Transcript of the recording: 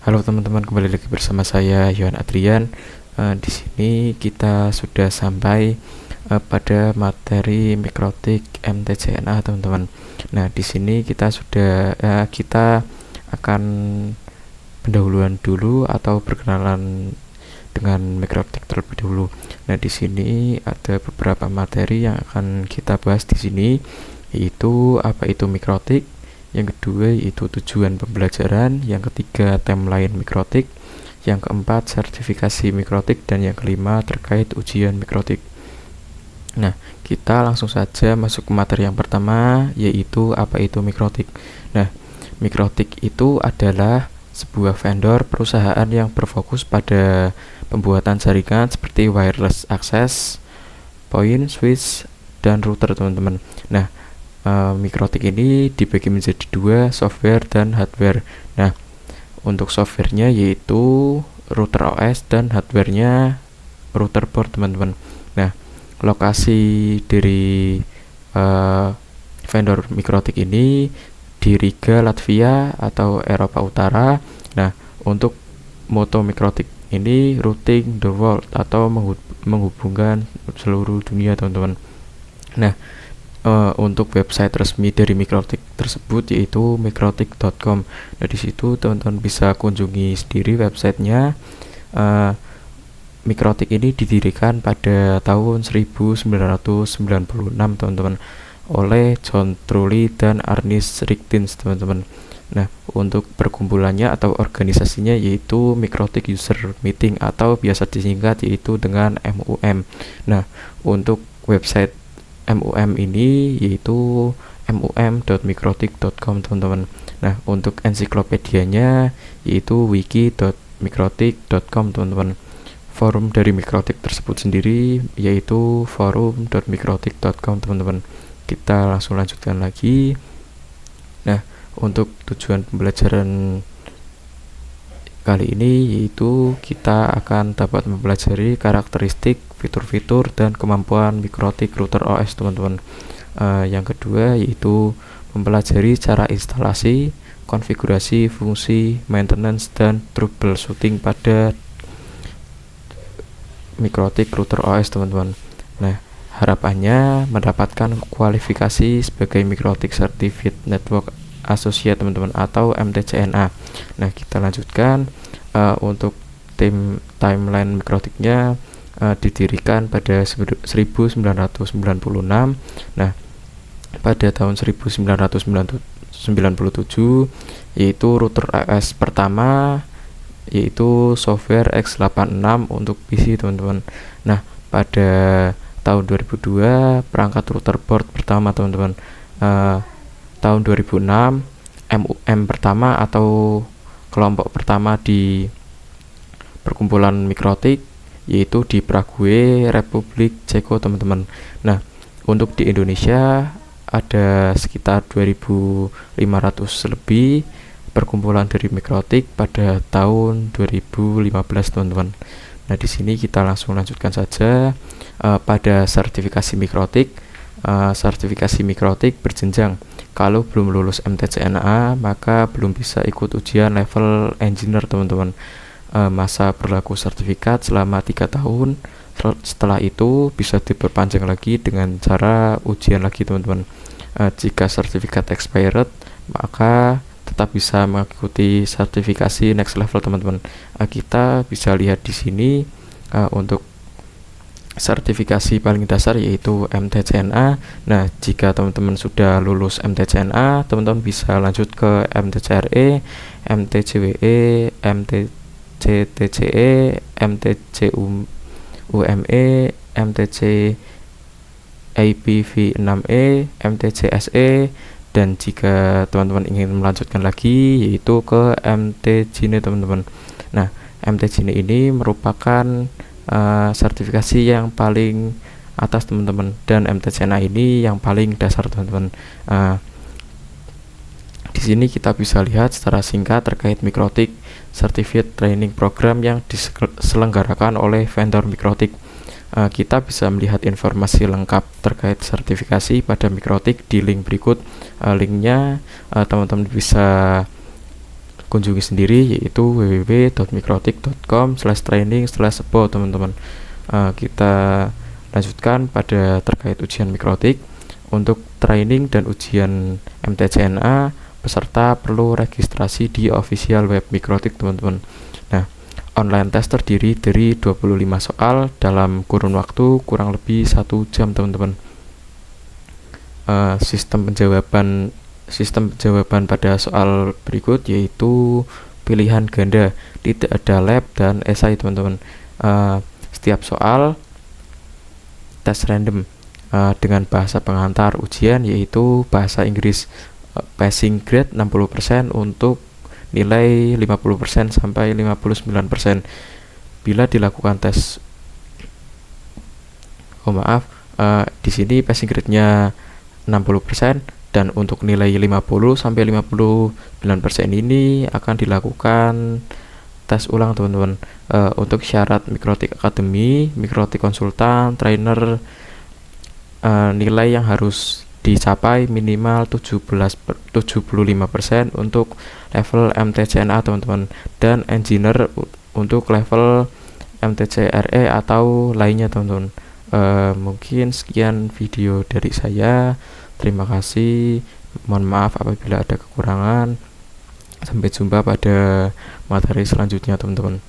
Halo teman-teman, kembali lagi bersama saya Yohan Adrian. Di sini kita sudah sampai pada materi mikrotik MTCNA, teman-teman. Nah, di sini kita akan pendahuluan dulu atau perkenalan dengan mikrotik terlebih dahulu. Nah, di sini ada beberapa materi yang akan kita bahas di sini, yaitu apa itu mikrotik. Yang kedua yaitu tujuan pembelajaran, yang ketiga timeline mikrotik, yang keempat sertifikasi mikrotik, dan yang kelima terkait ujian mikrotik. Nah, kita langsung saja masuk ke materi yang pertama, yaitu apa itu mikrotik. Nah, mikrotik itu adalah sebuah vendor perusahaan yang berfokus pada pembuatan jaringan seperti wireless access point, switch, dan router, teman-teman. Nah, mikrotik ini dibagi menjadi dua, software dan hardware. Nah, untuk softwarenya yaitu router OS dan hardwarenya router board, teman-teman. Nah, lokasi dari vendor mikrotik ini di Riga, Latvia atau Eropa Utara. Nah, untuk moto mikrotik ini routing the world atau menghubungkan seluruh dunia, teman-teman. Nah, untuk website resmi dari mikrotik tersebut yaitu mikrotik.com. Nah, di situ teman-teman bisa kunjungi sendiri websitenya. Mikrotik ini didirikan pada tahun 1996, teman-teman, oleh John Trulli dan Ernest Rigtins, teman-teman. Nah, untuk perkumpulannya atau organisasinya yaitu Mikrotik User Meeting atau biasa disingkat yaitu dengan MUM. Nah, untuk website MUM ini yaitu mum.mikrotik.com, teman-teman. Nah, untuk ensiklopedianya yaitu wiki.mikrotik.com, teman-teman. Forum dari mikrotik tersebut sendiri yaitu forum.mikrotik.com, teman-teman. Kita langsung lanjutkan lagi. Nah, untuk tujuan pembelajaran kali ini yaitu kita akan dapat mempelajari karakteristik, fitur-fitur, dan kemampuan mikrotik router OS, teman-teman. Yang kedua yaitu mempelajari cara instalasi, konfigurasi, fungsi, maintenance, dan troubleshooting pada mikrotik router OS, teman-teman. Nah, harapannya mendapatkan kualifikasi sebagai mikrotik certified network associate, teman-teman, atau MTCNA. Nah, kita lanjutkan. Untuk timeline mikrotiknya didirikan pada 1996. Nah, pada tahun 1997 yaitu router OS pertama yaitu software x86 untuk PC, teman-teman. Nah, pada tahun 2002 perangkat router board pertama, teman-teman. Tahun 2006 MUM pertama atau kelompok pertama di perkumpulan mikrotik yaitu di Prague, Republik Ceko, teman-teman. Nah, untuk di Indonesia ada sekitar 2.500 lebih perkumpulan dari mikrotik pada tahun 2015, teman-teman. Nah, di sini kita langsung lanjutkan saja pada sertifikasi mikrotik. Sertifikasi mikrotik berjenjang. Kalau belum lulus MTCNA maka belum bisa ikut ujian level engineer, teman-teman. Masa berlaku sertifikat selama 3 tahun. Setelah itu bisa diperpanjang lagi dengan cara ujian lagi, teman-teman. Jika sertifikat expired maka tetap bisa mengikuti sertifikasi next level, teman-teman. Kita bisa lihat di sini untuk sertifikasi paling dasar yaitu MTCNA. Nah, jika teman-teman sudah lulus MTCNA, teman-teman bisa lanjut ke MTCRE, MTCWE, MTCTCE, MTCUME, MTC IPv6E, MTCSE, dan jika teman-teman ingin melanjutkan lagi yaitu ke MTGNE, teman-teman. Nah, MTGNE ini merupakan sertifikasi yang paling atas, teman-teman, dan MTCNA ini yang paling dasar, teman-teman. Di sini kita bisa lihat secara singkat terkait mikrotik certificate training program yang diselenggarakan oleh vendor mikrotik. Kita bisa melihat informasi lengkap terkait sertifikasi pada mikrotik di link berikut. Linknya teman-teman bisa kunjungi sendiri, yaitu www.mikrotik.com/training/support teman-teman. Kita lanjutkan pada terkait ujian mikrotik. Untuk training dan ujian MTCNA, peserta perlu registrasi di official web Mikrotik teman-teman. Nah, online test terdiri dari 25 soal dalam kurun waktu kurang lebih 1 jam teman-teman. Sistem penjawaban pada soal berikut yaitu pilihan ganda, tidak ada lab dan esai teman-teman. Setiap soal tes random dengan bahasa pengantar ujian yaitu bahasa Inggris. Passing grade 60% untuk nilai 50% sampai 59%. Bila dilakukan tes di sini passing grade-nya 60% dan untuk nilai 50 sampai 59% ini akan dilakukan tes ulang teman-teman. Untuk syarat Mikrotik Academy, Mikrotik Konsultan, Trainer, nilai yang harus dicapai minimal 75% untuk level MTCNA teman-teman, dan engineer untuk level MTCRE atau lainnya teman-teman. Mungkin sekian video dari saya. Terima kasih, mohon maaf apabila ada kekurangan. Sampai jumpa pada materi selanjutnya teman-teman.